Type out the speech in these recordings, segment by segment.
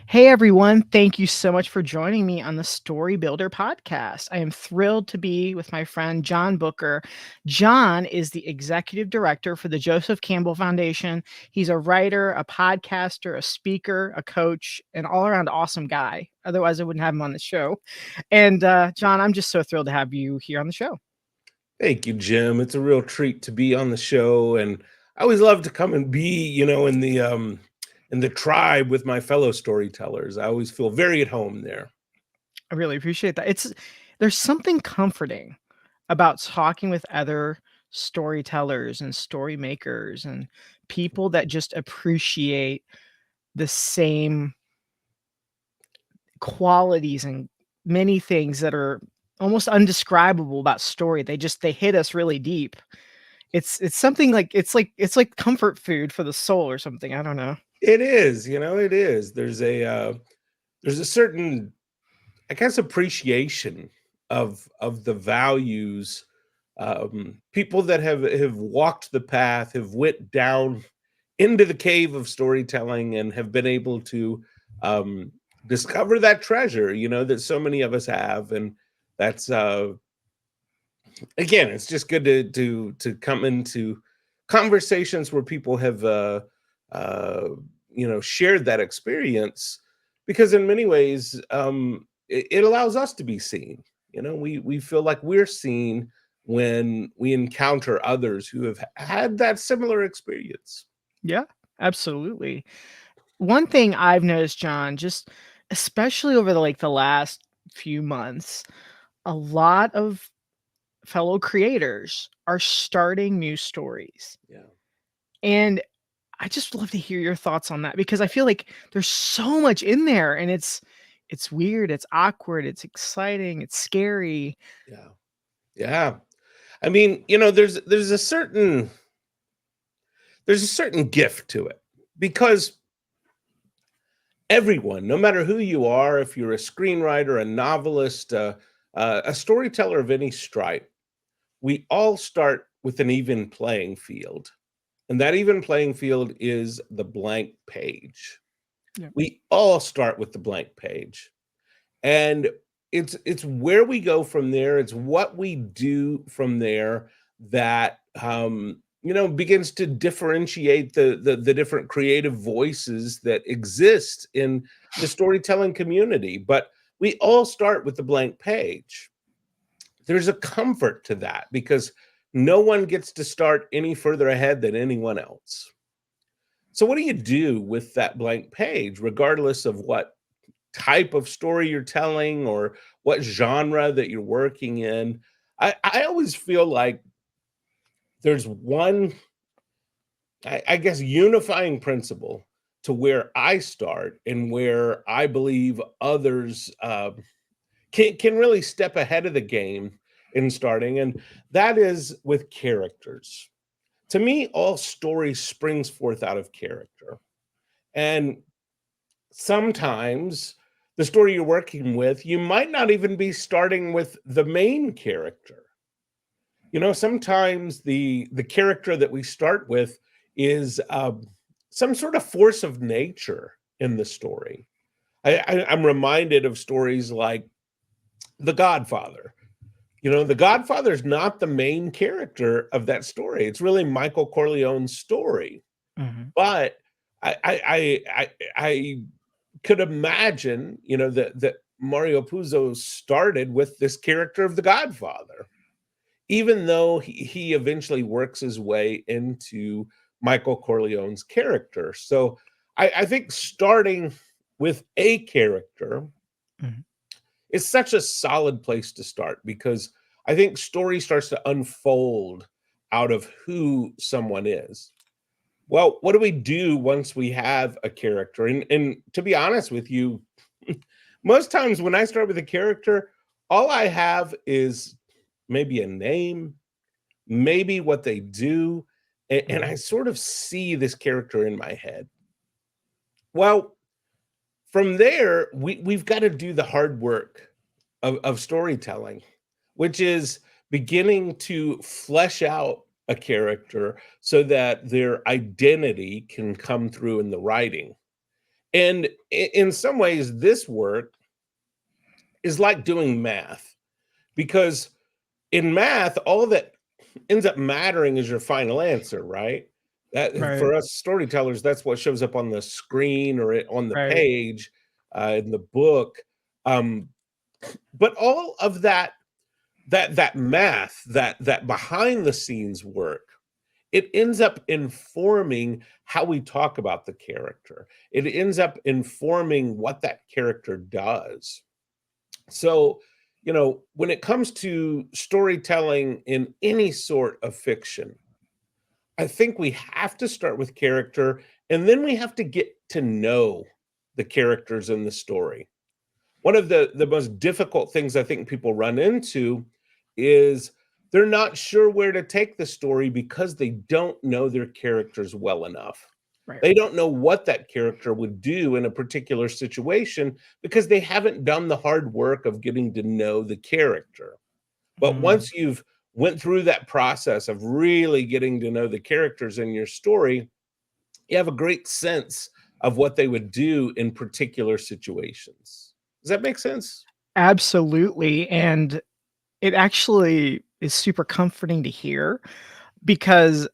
Hey everyone, thank you so much for joining me on the Story Builder podcast. I am thrilled to be with my friend John Bucher. John is the executive director for the Joseph Campbell Foundation. He's a writer, a podcaster, a speaker, a coach, an all around awesome guy. Otherwise, I wouldn't have him on the show. And John, I'm just so thrilled to have you here on the show. Thank you, Jim. It's a real treat to be on the show, and I always love to come and be, in the tribe with my fellow storytellers. I always feel very at home there. I really appreciate that. There's something comforting about talking with other storytellers and story makers and people that just appreciate the same qualities and many things that are almost undescribable about story. They hit us really deep. It's something like it's like comfort food for the soul or something. I don't know. It is, it is. There's a certain, I guess, appreciation of the values. People that have walked the path, have went down into the cave of storytelling and have been able to um, discover that treasure, that so many of us have. And that's again, it's just good to come into conversations where people have uh, shared that experience, because in many ways it allows us to be seen. We feel like we're seen when we encounter others who have had that similar experience. Yeah, absolutely. One thing I've noticed, John, just especially over the last few months, a lot of fellow creators are starting new stories. Yeah. And I just love to hear your thoughts on that because I feel like there's so much in there and it's weird, it's awkward, it's exciting, it's scary. Yeah. Yeah. I mean, there's a certain gift to it, because everyone, no matter who you are, if you're a screenwriter, a novelist, a storyteller of any stripe, we all start with an even playing field. And that even playing field is the blank page. Yeah. We all start with the blank page. And it's where we go from there. It's what we do from there that begins to differentiate the different creative voices that exist in the storytelling community. But we all start with the blank page. There's a comfort to that because no one gets to start any further ahead than anyone else. So what do you do with that blank page, regardless of what type of story you're telling or what genre that you're working in? I always feel like there's one, I guess, unifying principle to where I start and where I believe others can really step ahead of the game in starting, and that is with characters. To me, all story springs forth out of character. And sometimes the story you're working with, you might not even be starting with the main character. Sometimes the character that we start with is some sort of force of nature in the story. I'm reminded of stories like The Godfather. The Godfather is not the main character of that story. It's really Michael Corleone's story. Mhm. But I could imagine, that Mario Puzo started with this character of the Godfather, even though he eventually works his way into Michael Corleone's character. So I think starting with a character Mhm. is such a solid place to start, because I think story starts to unfold out of who someone is. Well, what do we do once we have a character? And to be honest with you, most times when I start with a character, all I have is maybe a name, maybe what they do, and I Mhm. sort of see this character in my head. Well, from there, we've got to do the hard work of storytelling, which is beginning to flesh out a character so that their identity can come through in the writing. And in some ways, this work is like doing math, because in math, all that ends up mattering is your final answer, right? That Right. for us storytellers, that's what shows up on the screen or on the Right. page in the book. Um, but all of that math, that behind the scenes work, it ends up informing how we talk about the character. It ends up informing what that character does. So, when it comes to storytelling in any sort of fiction, I think we have to start with character, and then we have to get to know the characters in the story. One of the most difficult things I think people run into is they're not sure where to take the story because they don't know their characters well enough. Right. They don't know what that character would do in a particular situation because they haven't done the hard work of getting to know the character. But Mm. once you've went through that process of really getting to know the characters in your story, you have a great sense of what they would do in particular situations. Does that make sense? Absolutely, and it actually is super comforting to hear because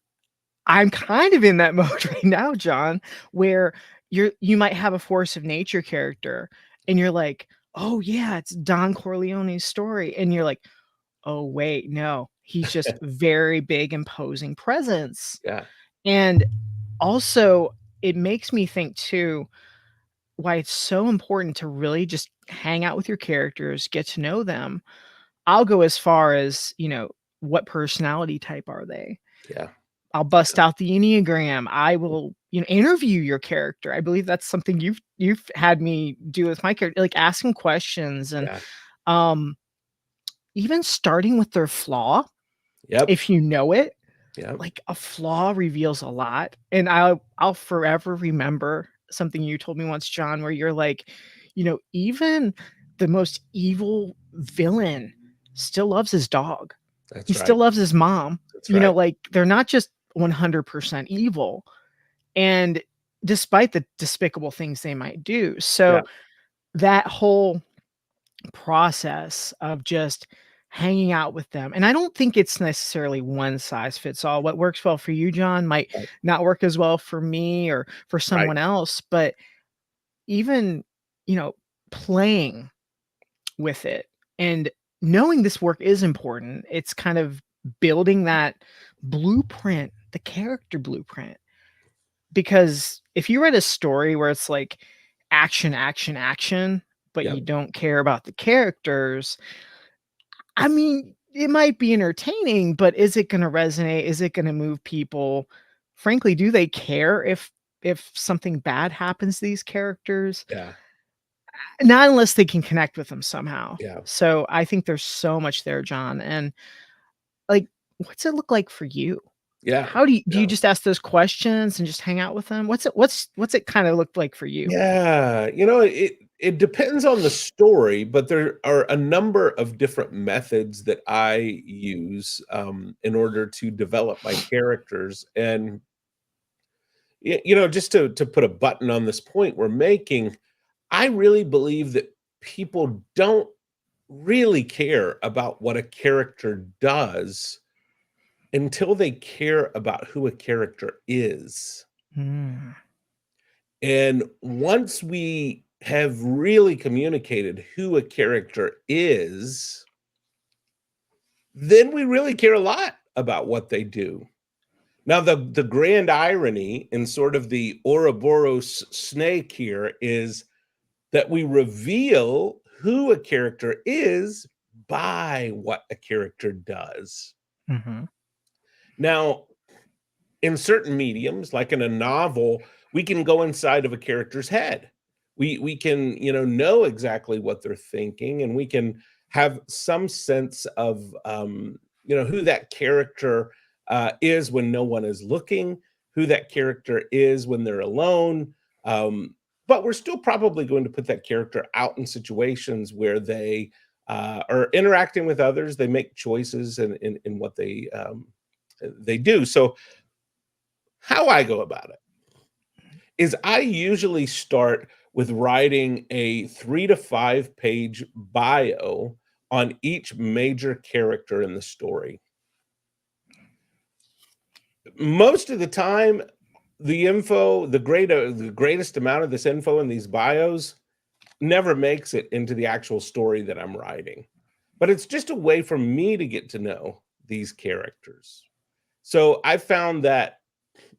I'm kind of in that mode right now, John, where you might have a force of nature character and you're like, "Oh yeah, it's Don Corleone's story." And you're like, "Oh wait, no. He's just very big imposing presence." Yeah, And also it makes me think too why it's so important to really just hang out with your characters, get to know them. I'll go as far as, what personality type are they? yeah, I'll bust out the Enneagram. I will, interview your character. I believe that's something you've had me do with my character, like asking questions and yeah. um even starting with their flaw, Yep, if you know it. yep, Like a flaw reveals a lot. And I'll forever remember something you told me once, John, where you're like, even the most evil villain still loves his dog. He that's still right, loves his mom. that's right. Like they're not just 100% evil. And despite the despicable things they might do. Yeah, So that whole process of just hanging out with them, and I don't think it's necessarily one size fits all. What works well for you, John, might right, not work as well for me or for right, someone else, but even, you know, playing with it and knowing this work is important, it's kind of building that blueprint, the character blueprint. Because if you read a story where it's like action, action, action, but you yep, don't care about the characters, I mean, it might be entertaining, but is it gonna resonate? Is it gonna move people? Frankly, do they care if something bad happens to these characters? yeah, Not unless they can connect with them somehow. yeah, So, I think there's so much there, John, and, like, what's it look like for you? yeah, How do you yeah. just ask those questions and just hang out with them? What's it kinda look like for you? Yeah, it depends on the story, but there are a number of different methods that I use, in order to develop my characters, and just to put a button on this point we're making, I really believe that people don't really care about what a character does until they care about who a character is. Mm, And once we have really communicated who a character is, then we really care a lot about what they do. Now, the grand irony in sort of the Ouroboros snake here is that we reveal who a character is by what a character does. mhm, Now, in certain mediums, like in a novel, we can go inside of a character's head. We can, know exactly what they're thinking, and we can have some sense of, who that character is when no one is looking, who that character is when they're alone. But we're still probably going to put that character out in situations where they are interacting with others. They make choices in what they do. So how I go about it is I usually start with writing a 3 to 5 page bio on each major character in the story. Most of the time, the info, the greatest amount of this info in these bios never makes it into the actual story that I'm writing. But it's just a way for me to get to know these characters. So I found that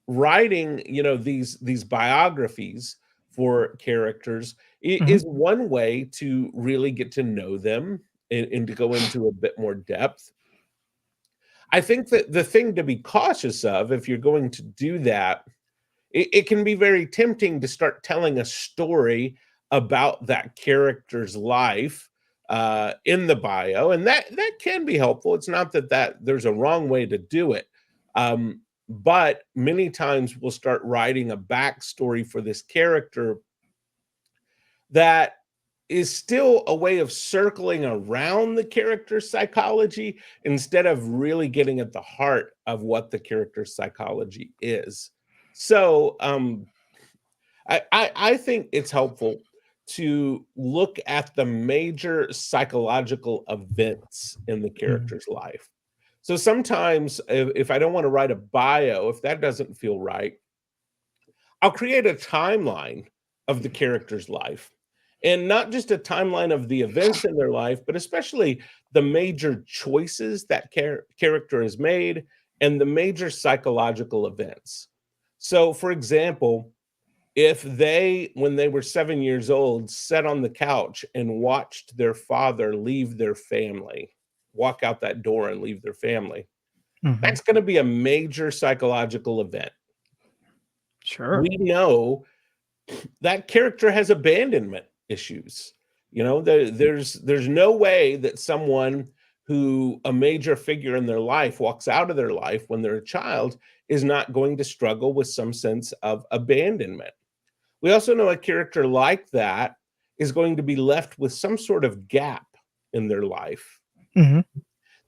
writing, these biographies for characters Mhm. is one way to really get to know them and to go into a bit more depth. I think that the thing to be cautious of if you're going to do that, it can be very tempting to start telling a story about that character's life in the bio, and that can be helpful. It's not that there's a wrong way to do it, but many times we'll start writing a backstory for this character that is still a way of circling around the character's psychology instead of really getting at the heart of what the character's psychology is. So, I think it's helpful to look at the major psychological events in the Mhm. character's life. So sometimes if I don't want to write a bio, if that doesn't feel right, I'll create a timeline of the character's life. And not just a timeline of the events in their life, but especially the major choices that character has made and the major psychological events. So, for example, if they, when they were 7 years old, sat on the couch and watched their father leave their family, walk out that door and leave their family, Mhm. that's going to be a major psychological event. Sure. We know that character has abandonment issues. There's no way that someone who a major figure in their life walks out of their life when they're a child is not going to struggle with some sense of abandonment. We also know a character like that is going to be left with some sort of gap in their life. Mhm.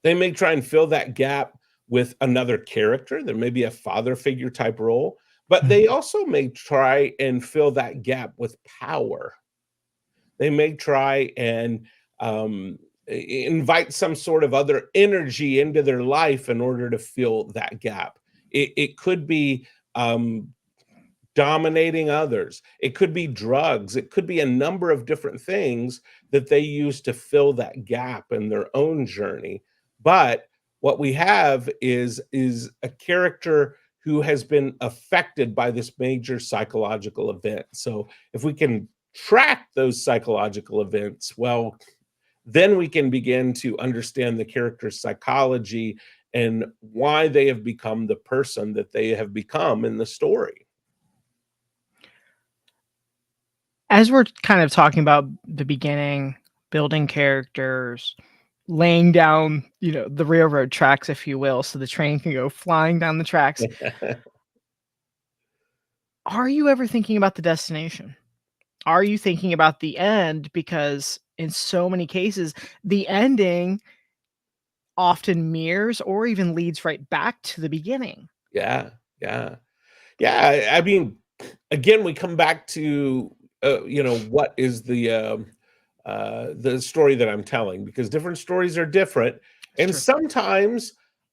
They may try and fill that gap with another character. There may be a father figure type role, but Mhm. they also may try and fill that gap with power. They may try and invite some sort of other energy into their life in order to fill that gap. It could be um, dominating others. It could be drugs. It could be a number of different things that they use to fill that gap in their own journey. But what we have is a character who has been affected by this major psychological event. So if we can track those psychological events, well, then we can begin to understand the character's psychology and why they have become the person that they have become in the story. As we're kind of talking about the beginning, building characters, laying down, the railroad tracks, if you will, so the train can go flying down the tracks. Are you ever thinking about the destination? Are you thinking about the end? Because in so many cases, the ending often mirrors or even leads right back to the beginning. Yeah, yeah. Yeah, I mean, again, we come back to, what is the story that I'm telling, because different stories are different, It's and true. sometimes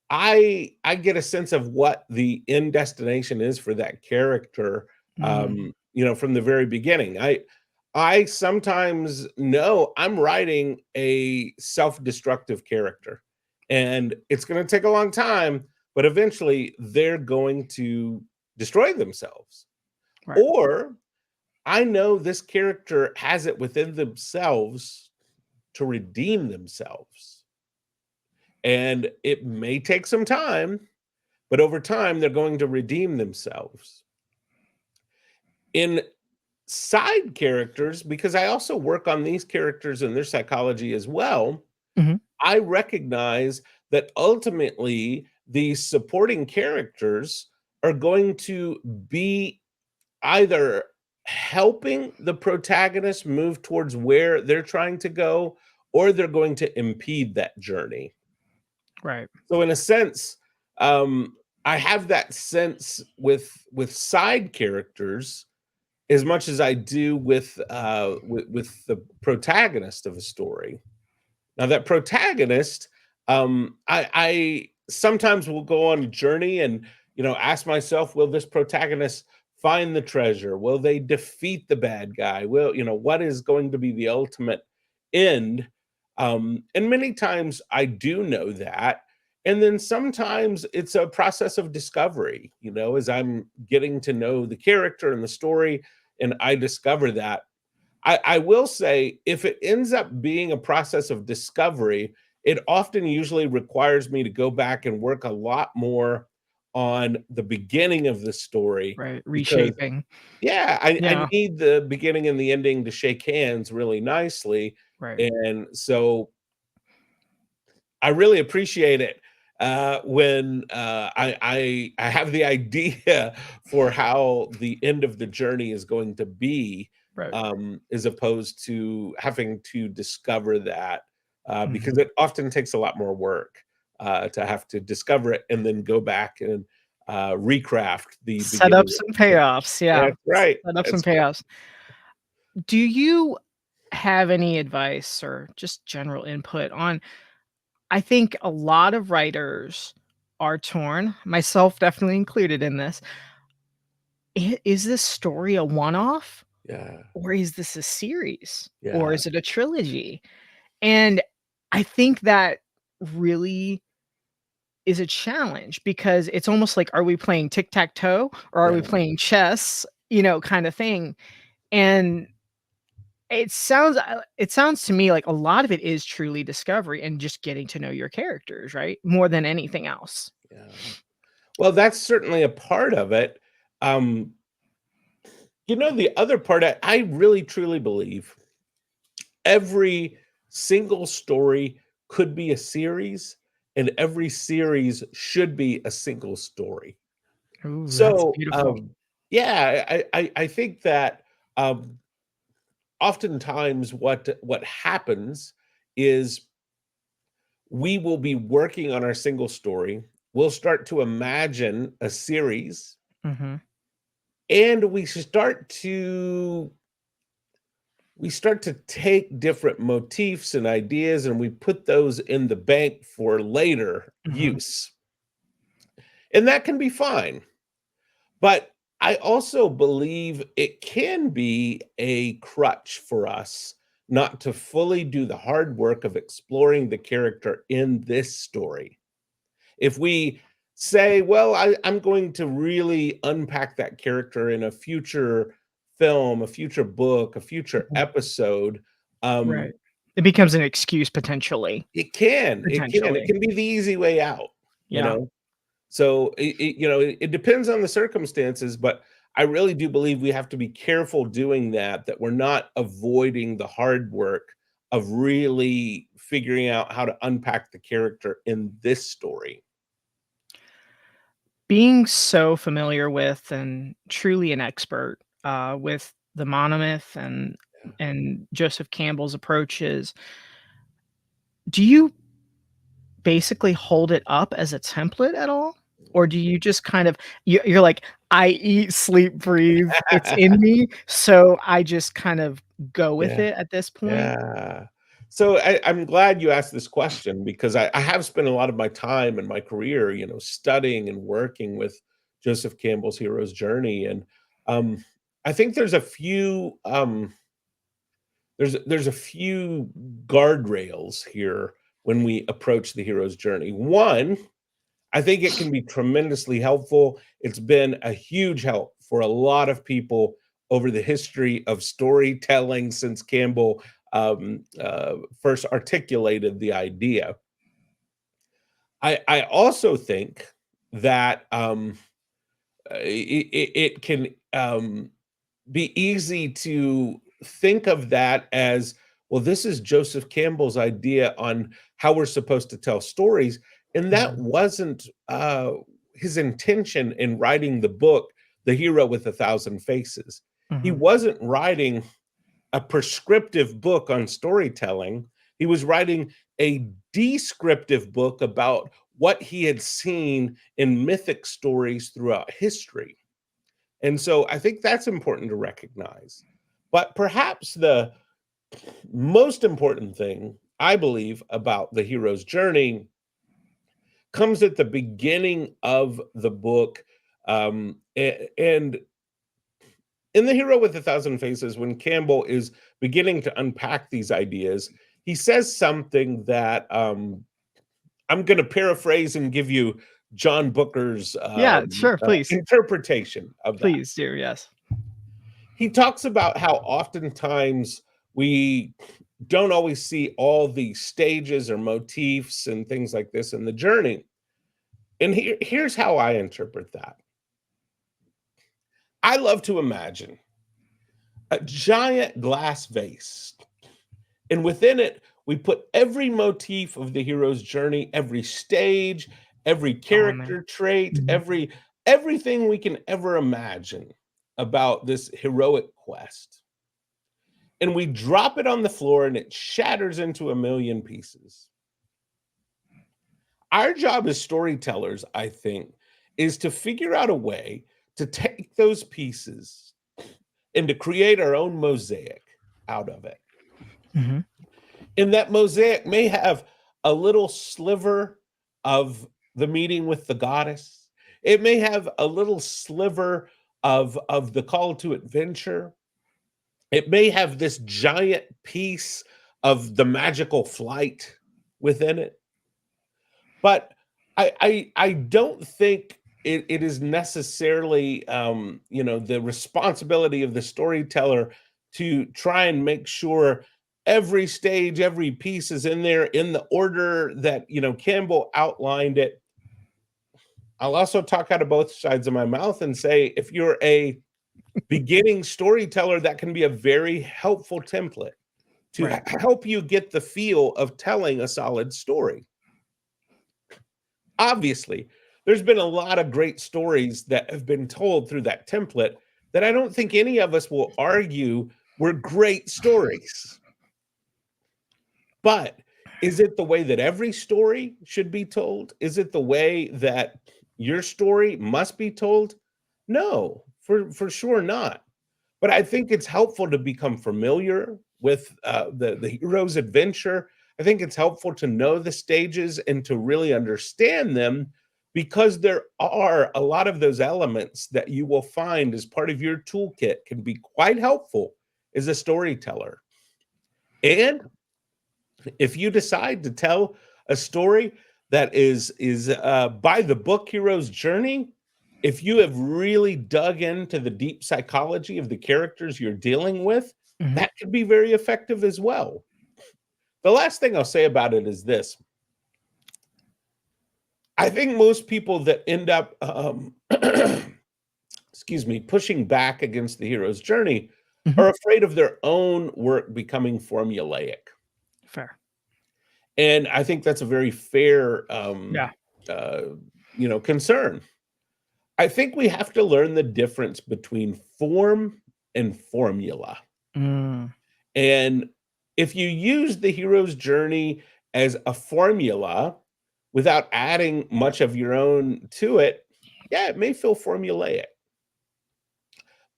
I get a sense of what the end destination is for that character, Mm, from the very beginning. I sometimes know I'm writing a self-destructive character, and it's gonna take a long time, but eventually they're going to destroy themselves. right. Or I know this character has it within themselves to redeem themselves. And it may take some time, but over time, they're going to redeem themselves. In side characters, because I also work on these characters and their psychology as well, Mhm. I recognize that ultimately these supporting characters are going to be either helping the protagonist move towards where they're trying to go, or they're going to impede that journey. Right. So in a sense, I have that sense with side characters. as much as I do with the protagonist of a story. Now that protagonist, I sometimes will go on a journey and, ask myself, will this protagonist find the treasure? Will they defeat the bad guy? What is going to be the ultimate end? And many times I do know that. And then sometimes it's a process of discovery, as I'm getting to know the character and the story, and I discover that. I will say, if it ends up being a process of discovery, it often usually requires me to go back and work a lot more on the beginning of the story Right, because, reshaping. yeah, I Yeah, need the beginning and the ending to shake hands really nicely, right. and so I really appreciate it, when, I have the idea for how the end of the journey is going to be, Right. as opposed to having to discover that, because Mhm. it often takes a lot more work, to have to discover it and then go back and, recraft the beginning Setups of and the story. payoffs, yeah. That's right, Setups and that's right. payoffs. Do you have any advice or just general input on I think a lot of writers are torn, myself definitely included in this. Is this story a one-off Yeah, or is this a series or yeah, is it a trilogy? And I think that really is a challenge because it's almost like, are we playing tic-tac-toe or are we yeah. playing chess, kind of thing. And it sounds to me like a lot of it is truly discovery and just getting to know your characters, right? More than anything else. Yeah. Well, that's certainly a part of it. Um, the other part, I really truly believe every single story could be a series, and every series should be a single story. Ooh, that's So, beautiful. yeah, I think that um, oftentimes what happens is we will be working on our single story. We'll start to imagine a series, Mhm. and we start to take different motifs and ideas and we put those in the bank for later Mhm. use. And that can be fine. But I also believe it can be a crutch for us not to fully do the hard work of exploring the character in this story. If we say, well, I'm going to really unpack that character in a future film, a future book, a future Mhm. episode, Right. um, It becomes an excuse potentially. it Potentially. can be the easy way out, you Yeah. know? So it depends on the circumstances, but I really do believe we have to be careful doing that, that we're not avoiding the hard work of really figuring out how to unpack the character in this story. Being so familiar with and truly an expert, with the monomyth and Joseph Campbell's approaches, do you basically hold it up as a template at all? Or do you just kind of you're like, "I eat, sleep, breathe, it's in me, so I just kind of go with Yeah. it at this point?" Yeah. So I'm glad you asked this question because I have spent a lot of my time in my career, studying and working with Joseph Campbell's hero's journey. And um, I think there's a few guardrails here when we approach the hero's journey. One, I think it can be tremendously helpful. It's been a huge help for a lot of people over the history of storytelling since Campbell first articulated the idea. I also think that it can be easy to think of that as, well, this is Joseph Campbell's idea on how we're supposed to tell stories, and that Mhm, wasn't, his intention in writing the book, The Hero with a Thousand Faces. He mhm, wasn't writing a prescriptive book on storytelling. He was writing a descriptive book about what he had seen in mythic stories throughout history. And so I think that's important to recognize. But perhaps the most important thing I believe about the hero's journey comes at the beginning of the book. And in The Hero with a Thousand Faces, when Campbell is beginning to unpack these ideas, he says something that I'm going to paraphrase and give you John Booker's Yeah, sure, please. interpretation of that. Please do, yes. He talks about how oftentimes we don't always see all the stages or motifs and things like this in the journey. And here's how I interpret that. I love to imagine a giant glass vase, and within it, we put every motif of the hero's journey, every stage, every Oh, man. character trait, Mhm. everything we can ever imagine about this heroic quest. And we drop it on the floor and it shatters into a million pieces. Our job as storytellers, I think, is to figure out a way to take those pieces and to create our own mosaic out of it. Mhm. And that mosaic may have a little sliver of the meeting with the goddess. It may have a little sliver of the call to adventure. It may have this giant piece of the magical flight within it. But I don't think it is necessarily the responsibility of the storyteller to try and make sure every stage, every piece is in there in the order that Campbell outlined it. I'll also talk out of both sides of my mouth and say, if you're a beginning storyteller, that can be a very helpful template to Right. help you get the feel of telling a solid story. Obviously, there's been a lot of great stories that have been told through that template that I don't think any of us will argue were great stories. But is it the way that every story should be told? Is it the way that your story must be told? No, for sure not. But I think it's helpful to become familiar with the hero's adventure. I think it's helpful to know the stages and to really understand them, because there are a lot of those elements that you will find as part of your toolkit can be quite helpful as a storyteller. And if you decide to tell a story that is by the book hero's journey, if you have really dug into the deep psychology of the characters you're dealing with, Mhm. that could be very effective as well. The last thing I'll say about it is this. I think most people that end up excuse me, pushing back against the hero's journey Mhm. are afraid of their own work becoming formulaic. Fair. And I think that's a very fair Yeah. uh, concern. I think we have to learn the difference between form and formula. Mm. And if you use the hero's journey as a formula without adding much of your own to it, yeah, it may feel formulaic.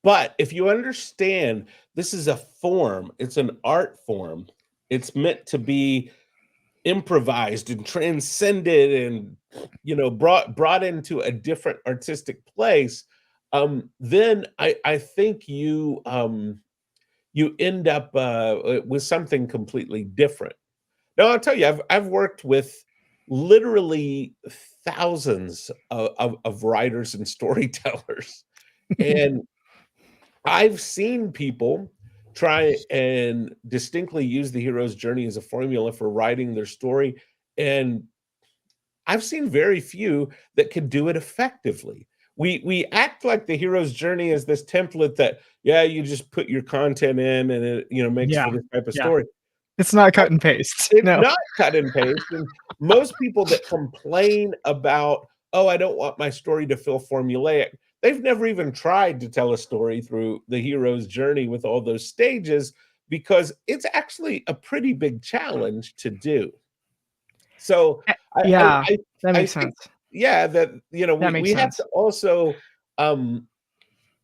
But if you understand this is a form, it's an art form, it's meant to be improvised and transcended and brought into a different artistic place, then I think you end up with something completely different. Now I'll tell you, I've worked with literally thousands of writers and storytellers, and I've seen people try and distinctly use the hero's journey as a formula for writing their story, and I've seen very few that can do it effectively. We act like the hero's journey is this template that, yeah, you just put your content in and it, makes Yeah. for this type of Yeah. story. It's not cut and paste. It's No. not cut and paste, and most people that complain about, "Oh, I don't want my story to feel formulaic," they've never even tried to tell a story through the hero's journey with all those stages, because it's actually a pretty big challenge to do. So, Eh, I I yeah, I that I makes think, sense. yeah, that, That we makes have to sense. also, um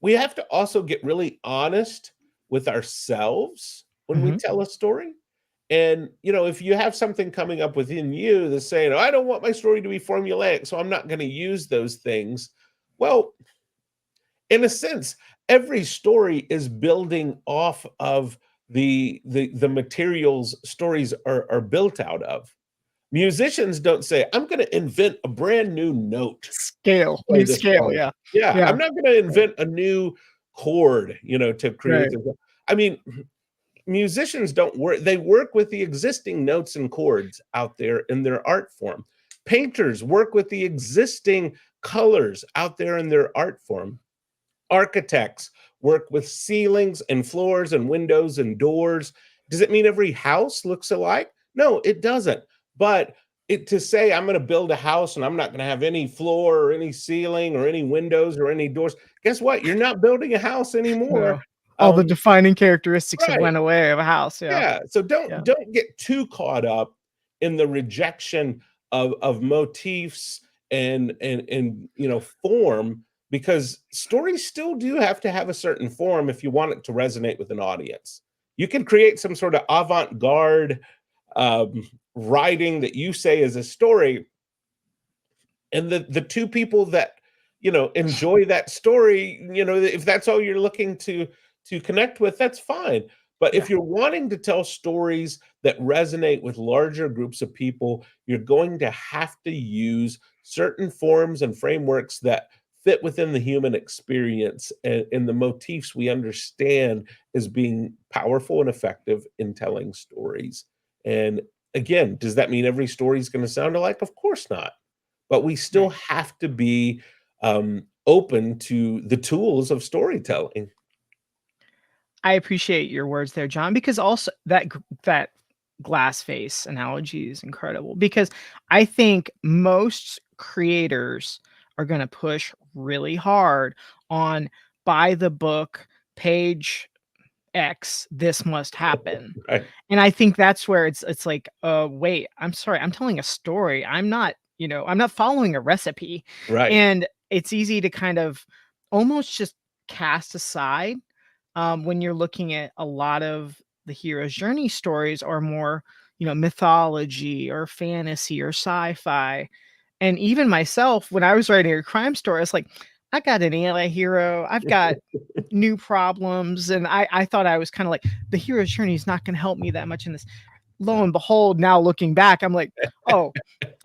we have to also get really honest with ourselves when we Mhm. tell a story. And, if you have something coming up within you that's saying, "Oh, I don't want my story to be formulaic, so I'm not going to use those things." Well, in a sense, every story is building off of the materials stories are built out of. Musicians don't say, "I'm going to invent a brand new note Scale, play new this scale, song." yeah. Yeah, Yeah, I'm not gonna right, invent a new chord, to create right. this. I mean, musicians don't work, they work with the existing notes and chords out there in their art form. Painters work with the existing colors out there in their art form. Architects work with ceilings and floors and windows and doors. Does it mean every house looks alike? No, it doesn't. But to say I'm going to build a house and I'm not going to have any floor or any ceiling or any windows or any doors, guess what? You're not building a house anymore. No. All the Um, defining characteristics have right. went away of a house, yeah, Yeah, so yeah. don't get too caught up in the rejection of motifs and form, because stories still do have to have a certain form if you want it to resonate with an audience. You can create some sort of avant-garde writing that you say is a story, and the two people that enjoy that story, if that's all you're looking to connect with, that's fine. But Yeah. if you're wanting to tell stories that resonate with larger groups of people, you're going to have to use certain forms and frameworks that fit within the human experience, and the motifs we understand as being powerful and effective in telling stories. And again, does that mean every story is going to sound alike? Of course not, but we still Right. have to be open to the tools of storytelling. I appreciate your words there, John, because also that glass face analogy is incredible because I think most creators are gonna push really hard on by the book, page X, this must happen. Right, And I think that's where it's like, wait, I'm sorry, I'm telling a story. I'm not following a recipe." right, And it's easy to kind of almost just cast aside, when you're looking at a lot of the hero's journey stories are more, mythology or fantasy or sci-fi. And even myself, when I was writing a crime story, I was like, I got an anti-hero, I've got new problems. And I thought I was kind of like, the hero's journey is not going to help me that much in this. Lo yeah, and behold, now looking back, I'm like, oh,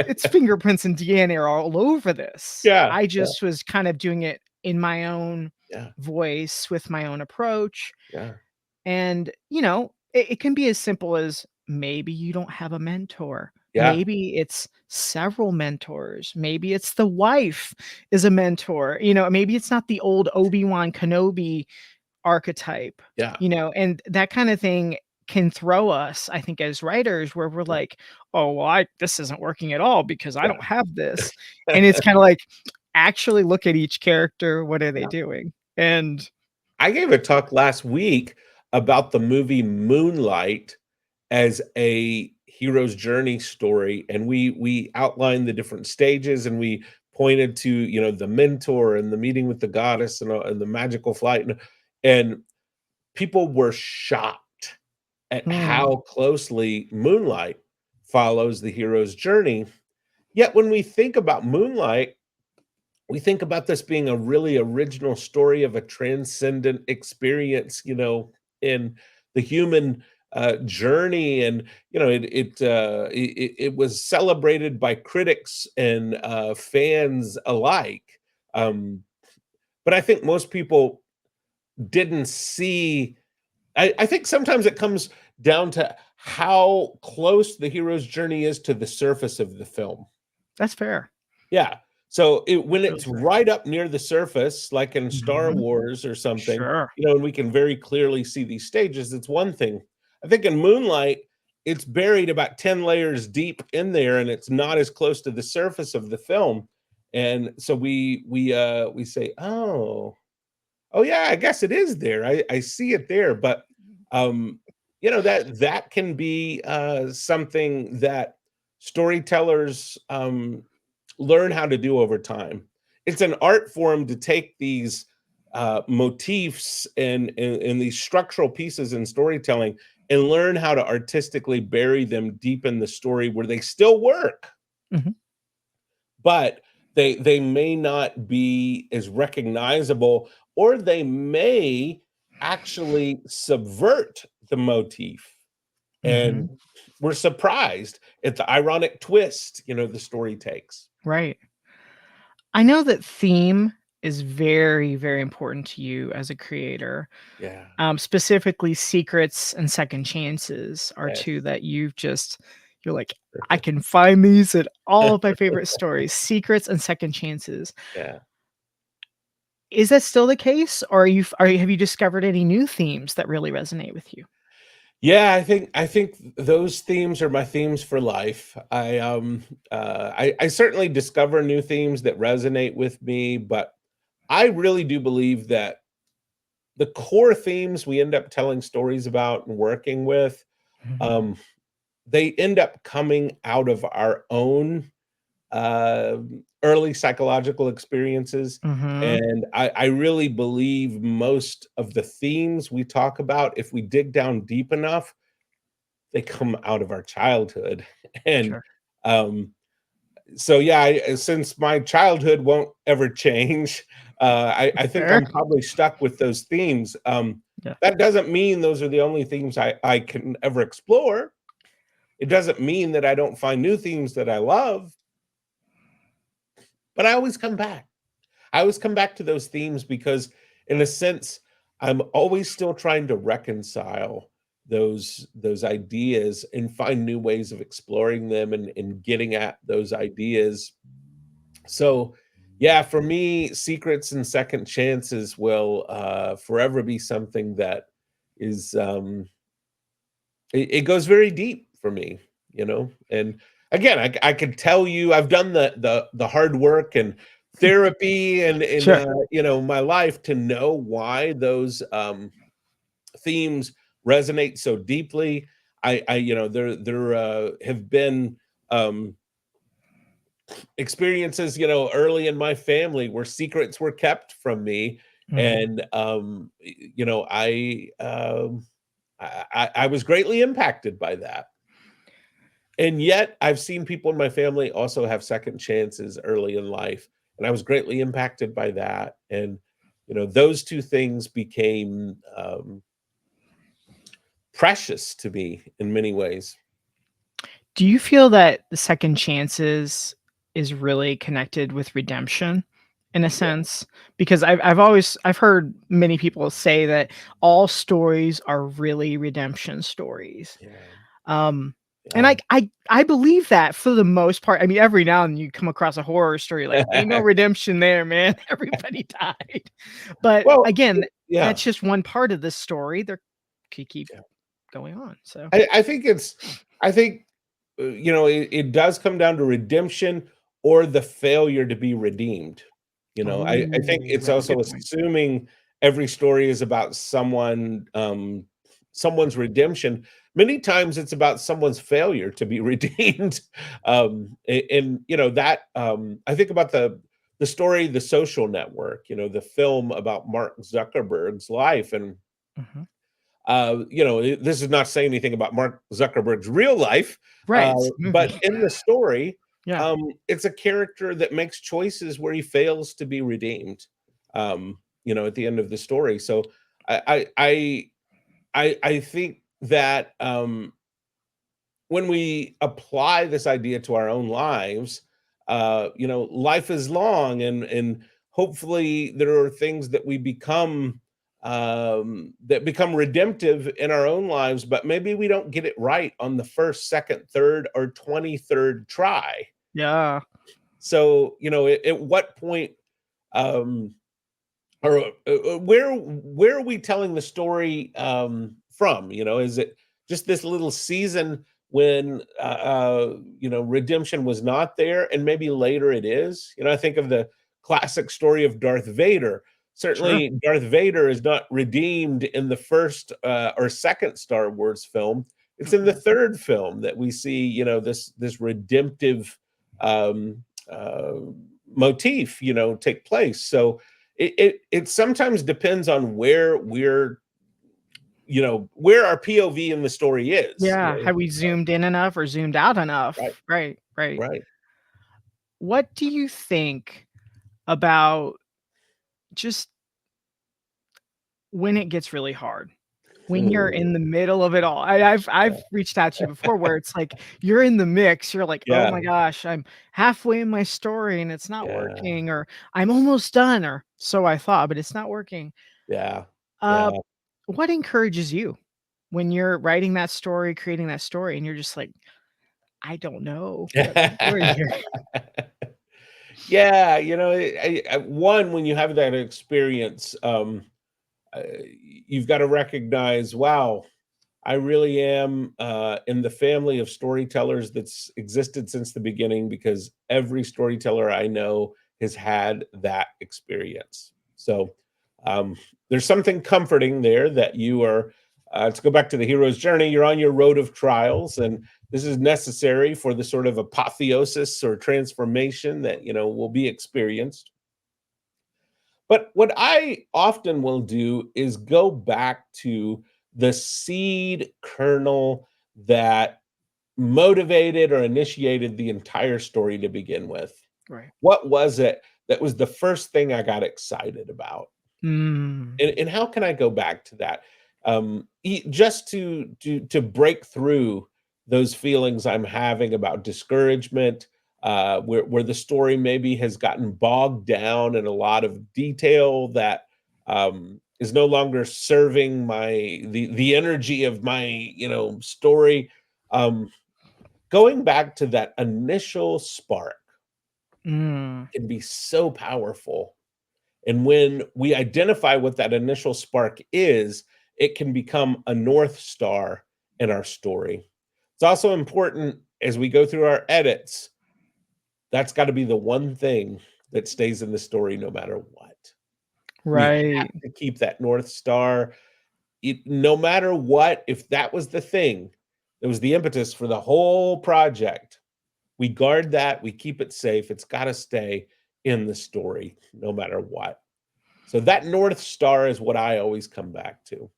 it's fingerprints and DNA are all over this. yeah, I yeah, just was kind of doing it in my own yeah, voice with my own approach. yeah, And, it can be as simple as maybe you don't have a mentor. yeah, Maybe it's several mentors. Maybe it's the wife is a mentor. Maybe it's not the old Obi-Wan Kenobi archetype, yeah, and that kind of thing can throw us, I think, as writers, where we're yeah, like, "Oh, well, I this isn't working at all because I yeah. don't have this." And it's kind of like, actually look at each character. What are they Yeah. doing? And I gave a talk last week about the movie Moonlight as a hero's journey story, and we outlined the different stages, and we pointed to the mentor and the meeting with the goddess and the magical flight, and people were shocked at hmm, how closely Moonlight follows the hero's journey. Yet when we think about Moonlight, we think about this being a really original story of a transcendent experience, in the human journey, and it was celebrated by critics and fans alike. Um, but I think most people didn't see. I think sometimes it comes down to how close the hero's journey is to the surface of the film. that's fair. Yeah. So when That's really it's fair. right up near the surface, like in Star Mhm. Wars or something, Sure. and we can very clearly see these stages, it's one thing. I think in Moonlight, it's buried about 10 layers deep in there, and it's not as close to the surface of the film. And so we say, oh yeah, I guess it is there. I see it there. But um, that can be something that storytellers learn how to do over time. It's an art form to take these motifs and these structural pieces in storytelling and learn how to artistically bury them deep in the story where they still work, Mhm. but they may not be as recognizable, or they may actually subvert the motif, and Mhm. we're surprised at the ironic twist, the story takes. Right. I know that theme is very, very important to you as a creator. Yeah. Specifically, secrets and second chances are Yes. 2 that you're like, "I can find these in all of my favorite stories." Secrets and second chances. Yeah. Is that still the case, or have you discovered any new themes that really resonate with you? Yeah, I think those themes are my themes for life. I certainly discover new themes that resonate with me, but I really do believe that the core themes we end up telling stories about and working with, Mhm. um, they end up coming out of our own early psychological experiences. Mhm. And I really believe most of the themes we talk about, if we dig down deep enough, they come out of our childhood. And Sure. um, so, yeah, since my childhood won't ever change, I think Fair. I'm probably stuck with those themes. Yeah. That doesn't mean those are the only themes I can ever explore. It doesn't mean that I don't find new themes that I love, but I always come back. I always come back to those themes because, in a sense, I'm always still trying to reconcile those ideas and find new ways of exploring them and getting at those ideas. So, yeah, for me, secrets and second chances will forever be something that is it goes very deep for me, And again, I could tell you I've done the hard work and therapy and Sure. my life to know why those themes resonate so deeply. There have been um experiences, early in my family where secrets were kept from me, Mhm. and I was greatly impacted by that. And yet, I've seen people in my family also have second chances early in life, and I was greatly impacted by that. And those two things became precious to me in many ways. Do you feel that the second chances is really connected with redemption in a Yeah, sense? Because I've heard many people say that all stories are really redemption stories. yeah, Um, and yeah. I believe that for the most part. I mean, every now and then you come across a horror story like, "Ain't no redemption there, man. Everybody died." But Well, again, yeah. that's just one part of the story. There could keep going on, so I think I think, it does come down to redemption or the failure to be redeemed. I think Oh, it's that's a also good point. assuming every story is about someone's redemption. Many times it's about someone's failure to be redeemed. And that, I think about the story, The Social Network, the film about Mark Zuckerberg's life. And Mhm. this is not saying anything about Mark Zuckerberg's real life, Right, it's a but movie. in the story, Yeah. it's a character that makes choices where he fails to be redeemed. At the end of the story. So I I I think that when we apply this idea to our own lives, life is long, and hopefully there are things that we become that become redemptive in our own lives, but maybe we don't get it right on the first, second, third, or 23rd try. Yeah. So, at what point um, or where are we telling the story from? Is it just this little season when redemption was not there, and maybe later it is? I think of the classic story of Darth Vader. Sure. Certainly, Darth Vader is not redeemed in the first or second Star Wars film. It's in the Mm-mm. third film that we see, this redemptive um, uh, motif, take place. So It sometimes depends on where where our POV in the story is, Yeah, have we zoomed in enough or zoomed out right, enough? Right, right. right. What do you think about just when it gets really hard? When you're Ooh, in the middle of it all. I've reached out to you before where it's like you're in the mix, you're like, "Oh yeah, my gosh, I'm halfway in my story and it's not yeah, working," or "I'm almost done," or "So I thought, but it's not working." yeah, Uh, yeah. what encourages you when you're writing that story, creating that story, and you're just like, "I don't know what I'm doing here." Yeah, one, when you have that experience, uh, you've gotta recognize, wow, I really am, in the family of storytellers that's existed since the beginning, because every storyteller I know has had that experience. So, there's something comforting there that you are, to go back to the hero's journey, you're on your road of trials, and this is necessary for the sort of apotheosis or transformation that, will be experienced. But what I often will do is go back to the seed kernel that motivated or initiated the entire story to begin with. Right. What was it that was the first thing I got excited about? Mm, And how can I go back to that? Just to break through those feelings I'm having about discouragement, where the story maybe has gotten bogged down in a lot of detail that is no longer serving the energy of my story. Um, Going back to that initial spark mm, can be so powerful, and when we identify what that initial spark is, it can become a North Star in our story. It's also important as we go through our edits, that's got to be the one thing that stays in the story no matter what. We have right. to keep that North Star. No matter what, if that was the thing that was the impetus for the whole project, we guard that, we keep it safe. It's got to stay in the story no matter what. So that North Star is what I always come back to.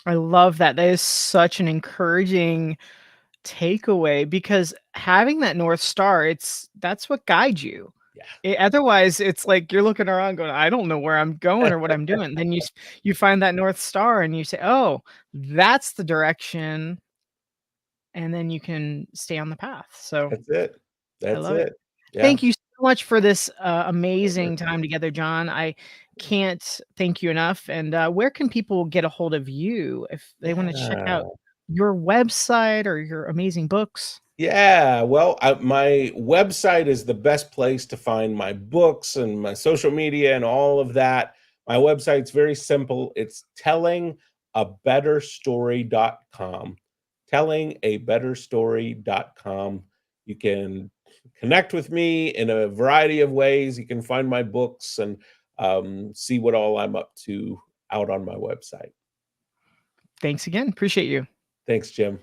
I love that. That is such an encouraging takeaway because having that North Star, that's what guides you. Yeah. Otherwise, it's like you're looking around going, "I don't know where I'm going or what I'm doing." Then you find that North Star and you say, "Oh, that's the direction," and then you can stay on the path. So, That's it. I That's love it. it. Yeah. Thank you so much for this, Pleasure. amazing time together, John. I can't thank you enough, and, where can people get a hold of you if they wanna check Yeah. out your website or your amazing books? Yeah. Well, my website is the best place to find my books and my social media and all of that. My website's very simple. It's tellingabetterstory.com. Tellingabetterstory.com. You can connect with me in a variety of ways. You can find my books and see what all I'm up to out on my website. Thanks again. Appreciate you. Thanks, Jim.